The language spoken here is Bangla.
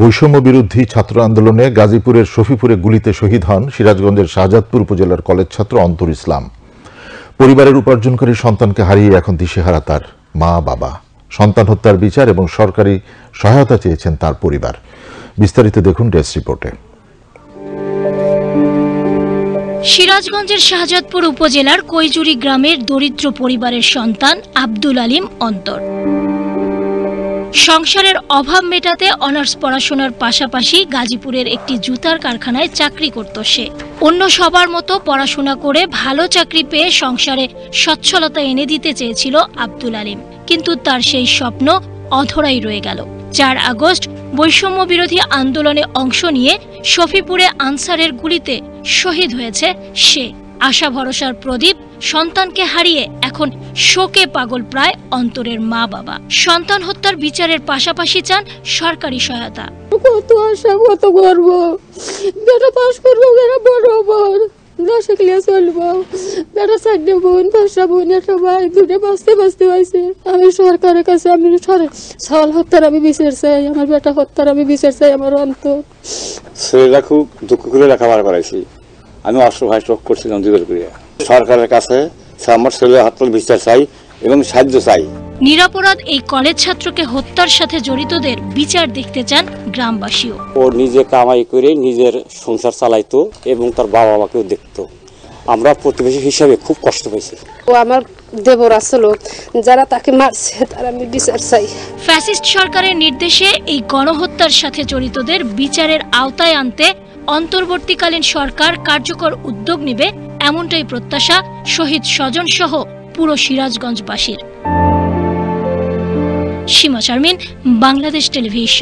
বৈষম্য বিরোধী ছাত্র আন্দোলনে গাজীপুরের শফিপুরে গুলিতে শহীদ হন সিরাজগঞ্জের শাহজাদপুর উপজেলার কলেজ ছাত্র অন্তর ইসলাম। পরিবারের উপার্জনকারী সন্তানকে হারিয়ে এখন দিশেহারা তার মা বাবা। সন্তান হত্যার বিচার এবং সরকারি সহায়তা চেয়েছেন তার পরিবার। বিস্তারিত দেখুন ডেস্ক রিপোর্টে। সিরাজগঞ্জের শাহজাদপুর উপজেলার কৈজুরি গ্রামের দরিদ্র পরিবারের সন্তান আব্দুল আলিম অন্তর। সংসারের অভাব মেটাতে অনার্স পড়াশোনার পাশাপাশি গাজীপুরের একটি জুতার কারখানায় চাকরি করত সে। অন্য সবার মতো পড়াশোনা করে ভালো চাকরি পেয়ে সংসারে সচ্ছলতা এনে দিতে চেয়েছিল আব্দুল আলিম, কিন্তু তার সেই স্বপ্ন অধরাই রয়ে গেল। 4 আগস্ট বৈষম্য বিরোধী আন্দোলনে অংশ নিয়ে শফিপুরে আনসারের গুলিতে শহীদ হয়েছে সে। আশা ভরসার প্রদীপ সন্তানকে হারিয়ে এখন শোকে পাগল প্রায় অন্তরের মা বাবা। সন্তান হত্যার বিচারের পাশাপাশি চান সরকারি সহায়তা। কত আশা, কত গর্ব, বেটা পাস করবো, বেটা বড় বোন, 10 ক্লাস চলবো, বেটা 4 বোন, 5টা বোন, একটা ভাই, 2টা বাঁচতে পাইছে। আমি সরকারের কাছে আমি সওয়াল হত্যার আমি বিচার চাই, আমার বেটা হত্যার আমি বিচার চাই। আমার অন্তর ছেলেরা খুব দুঃখ করে লেখাপড়া করাইছি, আমি অসহায় শোক করছিলাম দুবার করে। সরকারের কাছে আমার ছেলে হত্যার বিচার চাই এবং সাহায্য চাই। নিরপরাধ এই কলেজ ছাত্রকে হত্যার সাথে জড়িতদের বিচার দেখতে চান গ্রামবাসীও। ও নিজে কামাই করে নিজের সংসার চালাইতো এবং তার বাবা মাকেও দেখতো। আমরা প্রতিবেশী হিসাবে খুব কষ্ট পেয়েছি। ও আমার দেবর আসলো, যারা তাকে মারছে তার আমি বিচার চাই। ফ্যাসিস্ট সরকারের নির্দেশে এই গণহত্যার সাথে জড়িতদের বিচারের আওতায় আনতে অন্তর্বর্তীকালীন সরকার কার্যকর উদ্যোগ নেবে, এমনটাই প্রত্যাশা শহীদ স্বজন সহ পুরো সিরাজগঞ্জবাসীর। সীমা শারমিন, বাংলাদেশ টেলিভিশন।